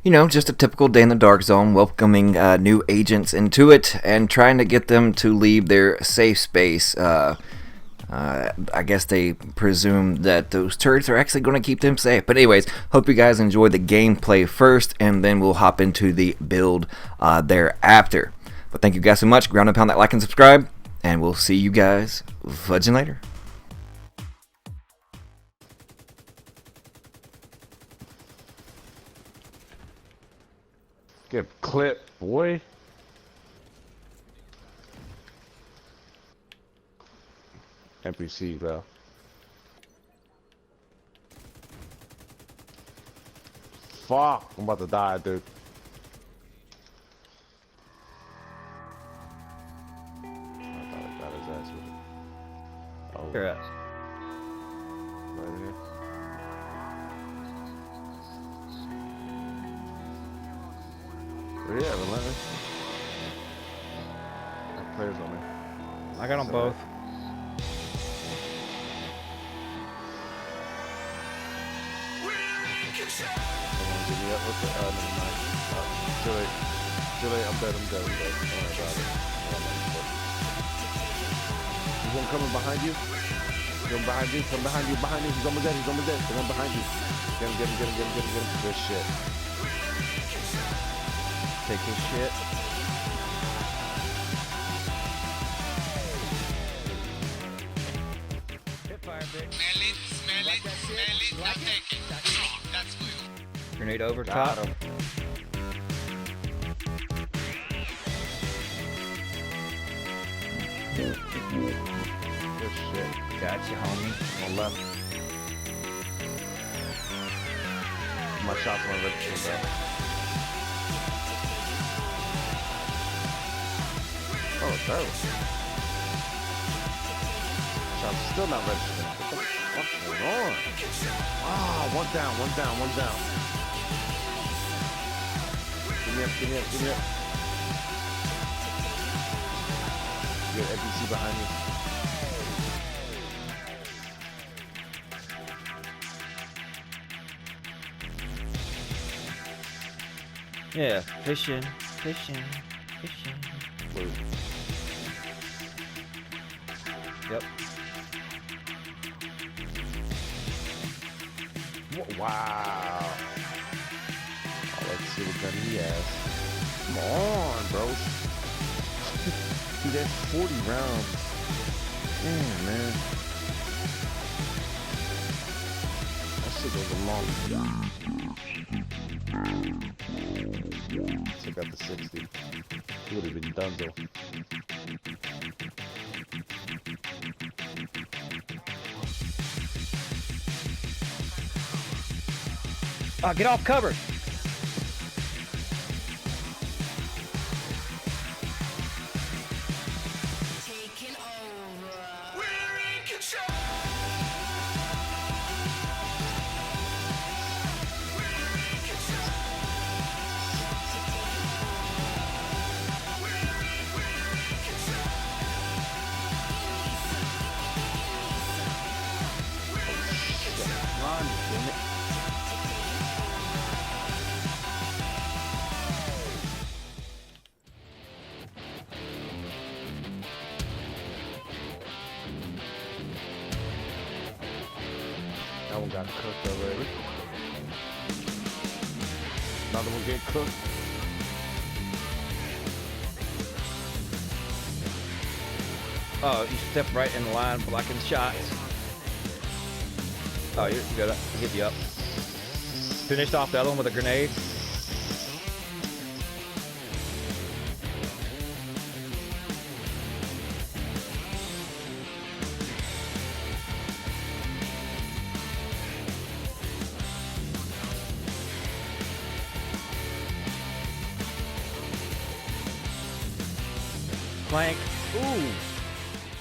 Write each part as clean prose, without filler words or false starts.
You know, just a typical day in the dark zone, welcoming new agents into it and trying to get them to leave their safe space. I guess they presume that those turrets are actually going to keep them safe. But anyways, hope you guys enjoy the gameplay first, and then we'll hop into the build thereafter. But thank you guys so much. Ground and pound that like and subscribe, and we'll see you guys fudging later. Get clipped, boy. NPC, bro. Fuck, I'm about to die, dude. I thought I got his ass with it. Oh, Your ass. right here. Yeah, relentless. Got players on me. I got them both. Someone give me up with the, never mind. Too late. Too late, I'm dead. Don't worry about it. There's one coming behind you. Come behind you. He's almost dead. The one behind you. Get him. Good shit. Take his shit. Hit fire, bitch. Smell it, now take it. That's for you. Grenade over Got top. him. Good shit. Gotcha, homie. On left. My shots went registered, bro. Oh, terrible. Shots still not registered. What the fuck's going on? Ah, one down. Give me up. Good NPC behind me. Yeah, fishing. Blue. Yep. Wow. Oh, let's see what gun he has. Come on, bro. Dude, that's 40 rounds. Damn, man. That shit goes a long time. Took out the 60. He would have been done, though. Oh, get off cover. Taking over. We're in control. Run, damn it. That one got cooked already. Another one getting cooked. Oh, you stepped right in the line, blocking shots. Oh, you're good. I'll hit you up. Finished off the other one with a grenade. Flank. Ooh.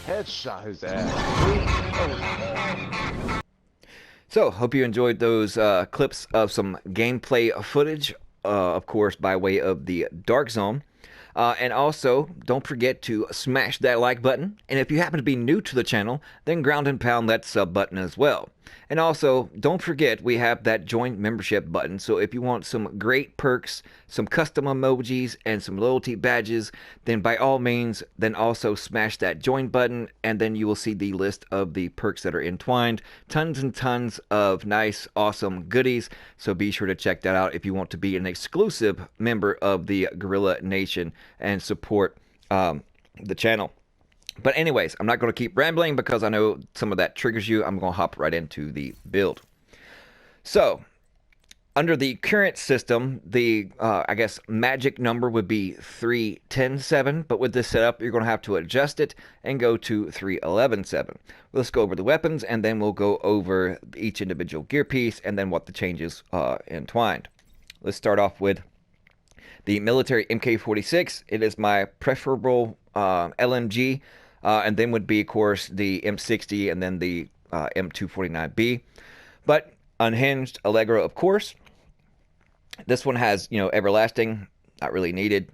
Headshot his ass. So, hope you enjoyed those clips of some gameplay footage, of course, by way of the Dark Zone. And also, don't forget to smash that like button. And if you happen to be new to the channel, then ground and pound that sub button as well. And also, don't forget we have that join membership button. So if you want some great perks, some custom emojis, and some loyalty badges, then by all means, then also smash that join button, and then you will see the list of the perks that are entwined. Tons and tons of nice, awesome goodies. So be sure to check that out if you want to be an exclusive member of the Gorilla Nation and support the channel. But anyways, I'm not going to keep rambling because I know some of that triggers you. I'm going to hop right into the build. So, under the current system, the, I guess, magic number would be 3-10-7. But with this setup, you're going to have to adjust it and go to 3-11-7. Let's go over the weapons, and then we'll go over each individual gear piece and then what the changes entwined. Let's start off with the military MK46. It is my preferable LMG. And then would be, of course, the M60 and then the M249B. But unhinged, Allegro, of course. This one has, everlasting, not really needed.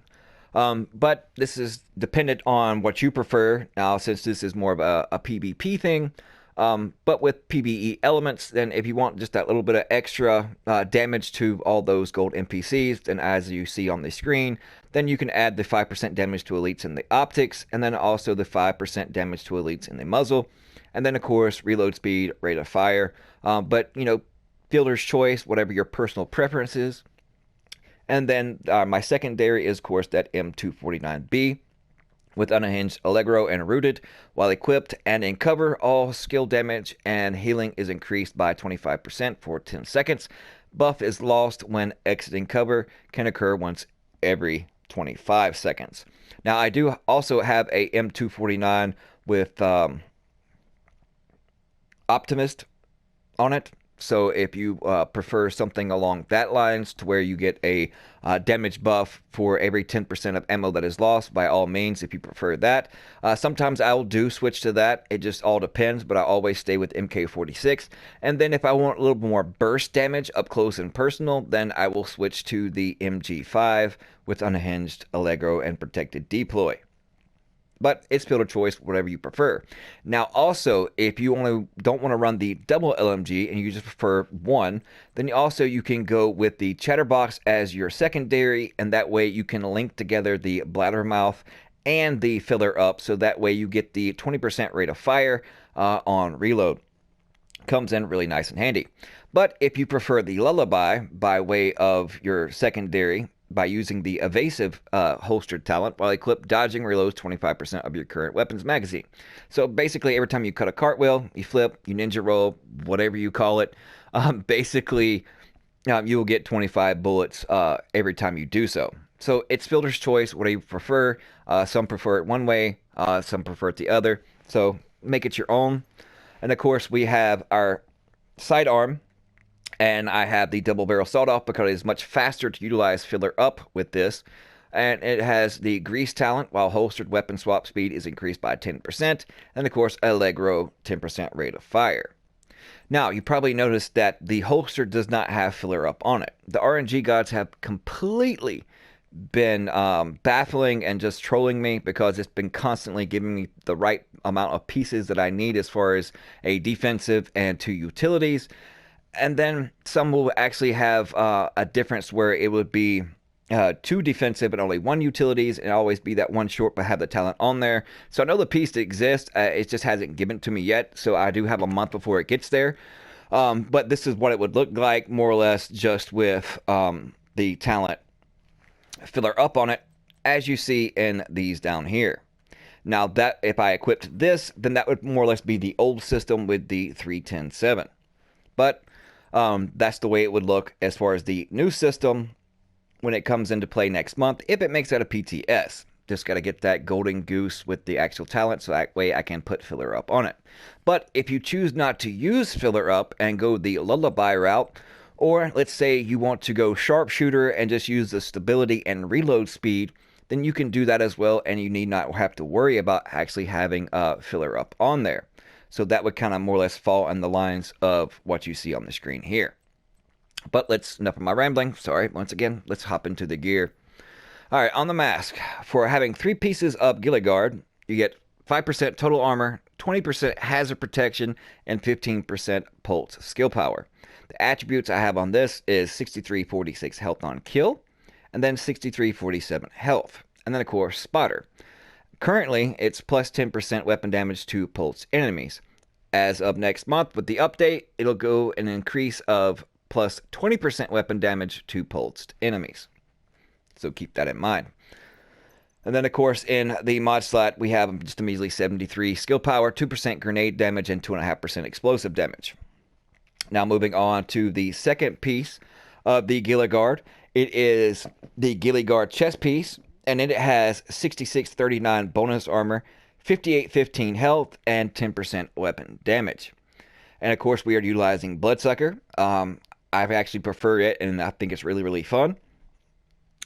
But this is dependent on what you prefer. Now, since this is more of a PvP thing, but with PvE elements, then if you want just that little bit of extra damage to all those gold NPCs, then as you see on the screen, then you can add the 5% damage to elites in the optics, and then also the 5% damage to elites in the muzzle, and then of course reload speed, rate of fire, but fielder's choice, whatever your personal preference is. And then my secondary is of course that M249B. With unhinged, Allegro, and rooted, while equipped and in cover, all skill damage and healing is increased by 25% for 10 seconds. Buff is lost when exiting cover, can occur once every 25 seconds. Now, I do also have a M249 with Optimist on it. So if you prefer something along that lines to where you get a damage buff for every 10% of ammo that is lost, by all means, if you prefer that. Sometimes I will do switch to that. It just all depends, but I always stay with MK46. And then if I want a little more burst damage up close and personal, then I will switch to the MG5 with unhinged, Allegro, and protected deploy. But it's field of choice, whatever you prefer. Now, also, if you only don't want to run the double LMG and you just prefer one, then you can go with the Chatterbox as your secondary, and that way you can link together the Bladdermouth and the filler up, so that way you get the 20% rate of fire on reload. Comes in really nice and handy. But if you prefer the Lullaby by way of your secondary, by using the evasive holstered talent, while equipped, dodging reloads 25% of your current weapons magazine. So basically, every time you cut a cartwheel, you flip, you ninja roll, whatever you call it, basically you will get 25 bullets every time you do so. So it's fielder's choice, what do you prefer. Some prefer it one way, some prefer it the other. So make it your own. And of course, we have our sidearm. And I have the double barrel sawed-off because it is much faster to utilize filler up with this. And it has the grease talent, while holstered weapon swap speed is increased by 10%. And of course, Allegro 10% rate of fire. Now, you probably noticed that the holster does not have filler up on it. The RNG gods have completely been baffling and just trolling me because it's been constantly giving me the right amount of pieces that I need as far as a defensive and two utilities. And then some will actually have a difference where it would be two defensive and only one utilities, and always be that one short but have the talent on there. So I know the piece exists, it just hasn't given to me yet, so I do have a month before it gets there. But this is what it would look like, more or less, just with the talent filler up on it, as you see in these down here. Now, that if I equipped this, then that would more or less be the old system with the 3-10-7. But that's the way it would look as far as the new system when it comes into play next month, if it makes out a PTS. Just got to get that golden goose with the actual talent, so that way I can put filler up on it. But if you choose not to use filler up and go the lullaby route, or let's say you want to go sharpshooter and just use the stability and reload speed, then you can do that as well, and you need not have to worry about actually having filler up on there. So that would kind of more or less fall in the lines of what you see on the screen here. But enough of my rambling. Sorry, once again, let's hop into the gear. All right, on the mask, for having 3 pieces of Gilligard, you get 5% total armor, 20% hazard protection, and 15% pulse skill power. The attributes I have on this is 6346 health on kill, and then 6347 health, and then of course spotter. Currently, it's plus 10% weapon damage to pulse enemies. As of next month with the update, it'll go an increase of plus 20% weapon damage to pulsed enemies. So keep that in mind. And then, of course, in the mod slot, we have just a measly 73 skill power, 2% grenade damage, and 2.5% explosive damage. Now, moving on to the second piece of the Ghillie Guard. It is the Ghillie Guard chest piece, and it has 6639 bonus armor, 5815 health, and 10% weapon damage. And, of course, we are utilizing Bloodsucker. I've actually preferred it, and I think it's really, really fun.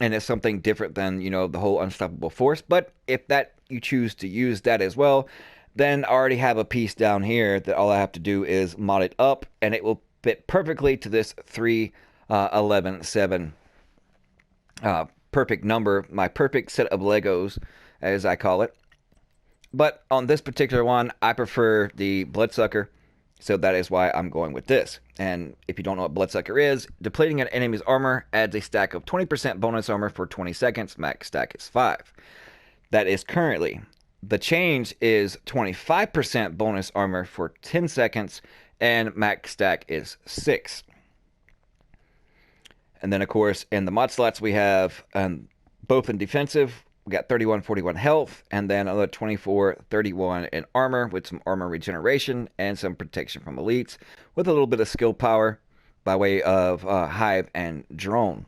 And it's something different than, the whole Unstoppable Force. But if that you choose to use that as well, then I already have a piece down here that all I have to do is mod it up, and it will fit perfectly to this 3-11-7 perfect number, my perfect set of Legos, as I call it. But on this particular one, I prefer the Bloodsucker, so that is why I'm going with this. And if you don't know what Bloodsucker is, depleting an enemy's armor adds a stack of 20% bonus armor for 20 seconds. Max stack is 5. That is currently. The change is 25% bonus armor for 10 seconds, and max stack is 6. And then, of course, in the mod slots, we have both in defensive, we got 3141 health, and then another 2431 in armor with some armor regeneration and some protection from elites, with a little bit of skill power by way of Hive and Drone.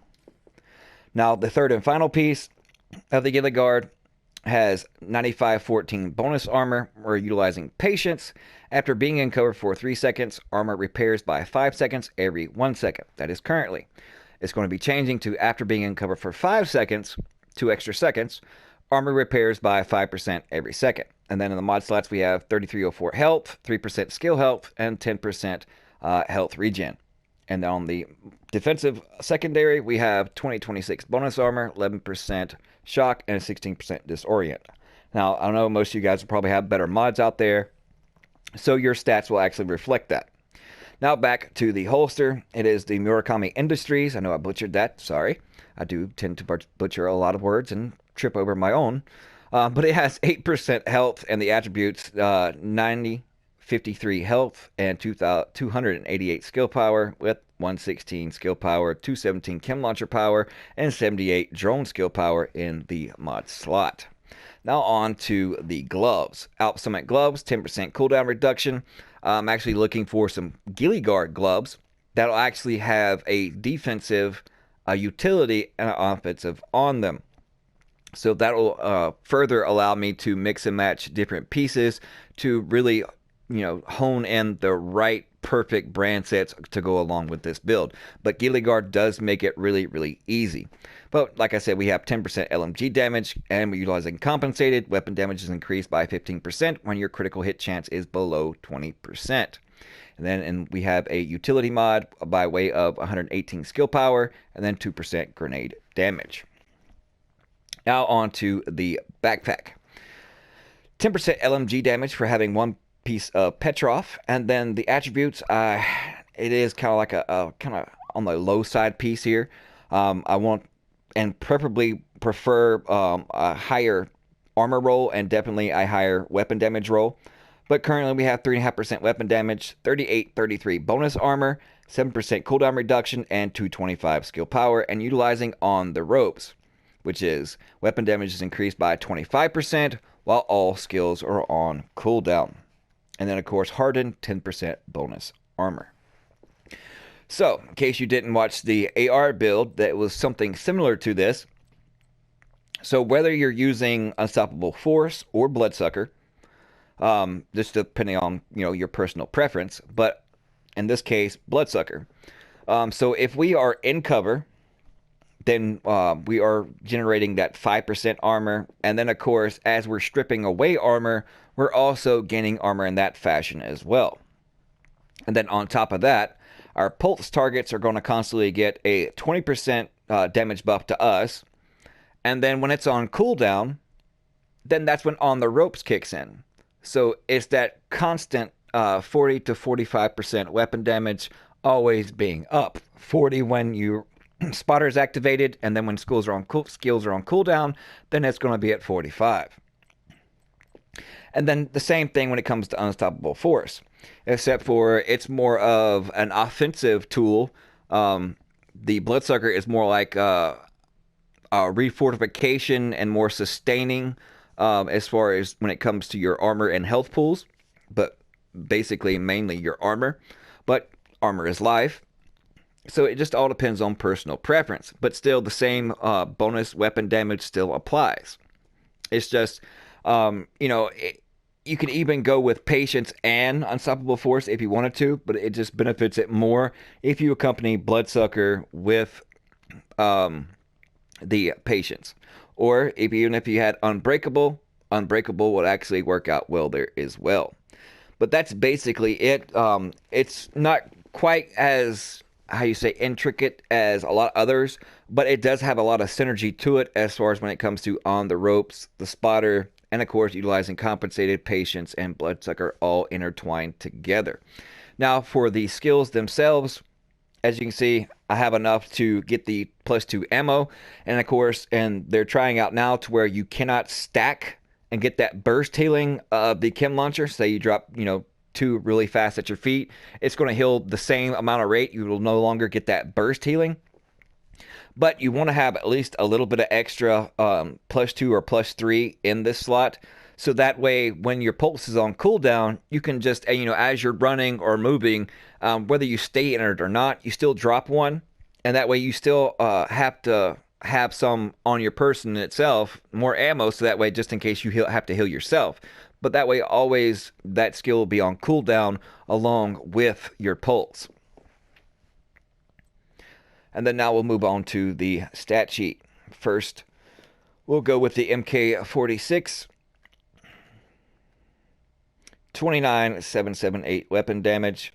Now, the third and final piece of the Ghillie Guard has 9514 bonus armor. We're utilizing Patience. After being in cover for 3 seconds, armor repairs by 5 seconds every 1 second. That is currently. It's going to be changing to after being in cover for 5 seconds, 2 extra seconds, armor repairs by 5% every second. And then in the mod slots, we have 3304 health, 3% skill health, and 10% health regen. And on the defensive secondary, we have 2026 bonus armor, 11% shock, and 16% disorient. Now, I know most of you guys will probably have better mods out there, so your stats will actually reflect that. Now back to the holster. It is the Murakami Industries. I know I butchered that. Sorry. I do tend to butcher a lot of words and trip over my own. But it has 8% health, and the attributes 90, 53 health, and 288 skill power with 116 skill power, 217 chem launcher power, and 78 drone skill power in the mod slot. Now on to the gloves. Alp Summit gloves, 10% cooldown reduction. I'm actually looking for some Ghillie Guard gloves that'll actually have a defensive, a utility, and an offensive on them. So that'll further allow me to mix and match different pieces to really, hone in the right perfect brand sets to go along with this build. But Ghillie Guard does make it really, really easy. But like I said, we have 10% LMG damage, and we're utilizing compensated. Weapon damage is increased by 15% when your critical hit chance is below 20%. And then we have a utility mod by way of 118 skill power, and then 2% grenade damage. Now on to the backpack. 10% LMG damage for having one piece of Petrov, and then the attributes, it is kind of like a kind of on the low side piece here. I want and preferably prefer a higher armor roll and definitely a higher weapon damage roll. But currently we have 3.5% weapon damage, 33 bonus armor, 7% cooldown reduction, and 225 skill power, and utilizing on the ropes, which is weapon damage is increased by 25% while all skills are on cooldown. And then, of course, hardened, 10% bonus armor. So, in case you didn't watch the AR build, that was something similar to this. So, whether you're using Unstoppable Force or Bloodsucker, just depending on, your personal preference, but in this case, Bloodsucker. So, if we are in cover, then we are generating that 5% armor. And then, of course, as we're stripping away armor, we're also gaining armor in that fashion as well. And then on top of that, our pulse targets are going to constantly get a 20% damage buff to us. And then when it's on cooldown, then that's when On the Ropes kicks in. So it's that constant 40 to 45% weapon damage always being up. 40 when your spotter is activated, and then when skills are on cooldown, then it's going to be at 45. And then the same thing when it comes to Unstoppable Force, except for it's more of an offensive tool. The Bloodsucker is more like refortification and more sustaining as far as when it comes to your armor and health pools, but basically mainly your armor. But armor is life. So it just all depends on personal preference, but still the same bonus weapon damage still applies. It's just, you could even go with Patience and Unstoppable Force if you wanted to, but it just benefits it more if you accompany Bloodsucker with the Patience. Or even if you had Unbreakable would actually work out well there as well. But that's basically it. It's not quite as, how you say, intricate as a lot of others, but it does have a lot of synergy to it as far as when it comes to On the Ropes, the Spotter, and of course utilizing Compensated, Patience, and Bloodsucker all intertwined together. Now for the skills themselves, as you can see, I have enough to get the +2 ammo, and of course, and they're trying out now to where you cannot stack and get that burst healing of the chem launcher. Say you drop, 2 really fast at your feet, it's going to heal the same amount of rate. You will no longer get that burst healing, but you want to have at least a little bit of extra +2 or +3 in this slot, so that way when your pulse is on cooldown, you can just, as you're running or moving, whether you stay in it or not, you still drop one, and that way you still have to have some on your person itself, more ammo, so that way just in case you have to heal yourself. But that way always that skill will be on cooldown along with your pulse. And then now we'll move on to the stat sheet. First, we'll go with the MK46. 29,778 weapon damage.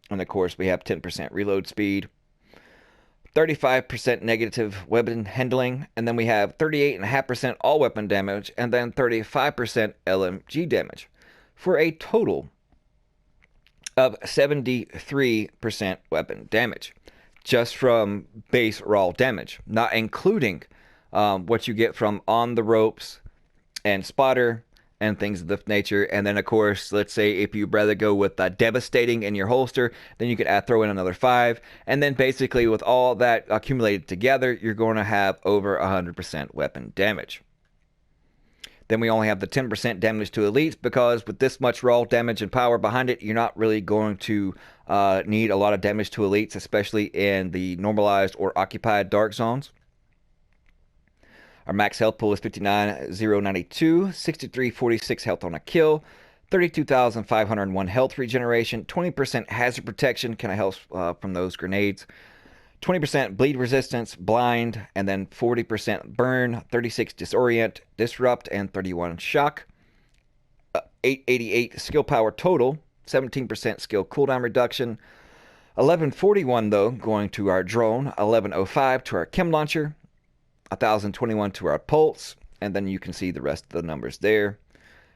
And of course, we have 10% reload speed, 35% negative weapon handling, and then we have 38.5% all weapon damage, and then 35% LMG damage, for a total of 73% weapon damage, just from base raw damage, not including what you get from On the Ropes and Spotter and things of the nature. And then of course, let's say if you'd rather go with Devastating in your holster, then you could throw in another 5, and then basically with all that accumulated together, you're going to have over 100% weapon damage. Then we only have the 10% damage to elites, because with this much raw damage and power behind it, you're not really going to need a lot of damage to elites, especially in the normalized or occupied dark zones. Our max health pool is 59,092, 6346 health on a kill, 32,501 health regeneration, 20% hazard protection, kind of helps from those grenades, 20% bleed resistance, blind, and then 40% burn, 36 disorient, disrupt, and 31 shock. 888 skill power total, 17% skill cooldown reduction, 1141 though going to our drone, 1105 to our chem launcher, 1,021 to our pulse, and then you can see the rest of the numbers there.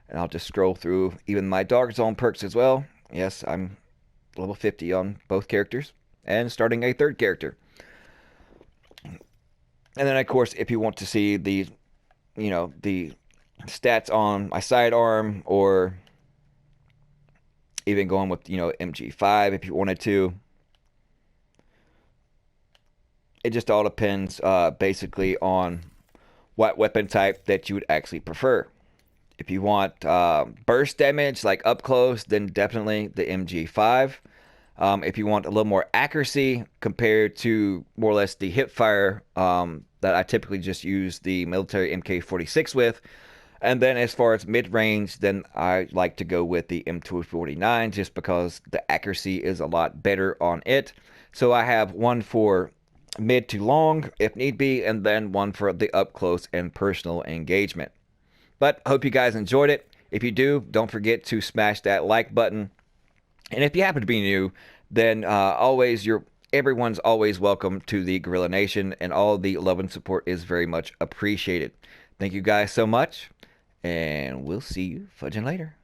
And I'll just scroll through even my dark zone perks as well. Yes, I'm level 50 on both characters and starting a third character. And then of course, if you want to see the the stats on my sidearm, or even going with MG5 if you wanted to, it just all depends basically on what weapon type that you would actually prefer. If you want burst damage like up close, then definitely the MG5. If you want a little more accuracy compared to more or less the hip fire that I typically just use the military MK46 with. And then as far as mid-range, then I like to go with the M249 just because the accuracy is a lot better on it. So I have one for mid to long if need be, and then one for the up close and personal engagement. But I hope you guys enjoyed it. If you do, don't forget to smash that like button. And if you happen to be new, then everyone's always welcome to the Gorilla Nation, and all the love and support is very much appreciated. Thank you guys so much, and we'll see you fudging later.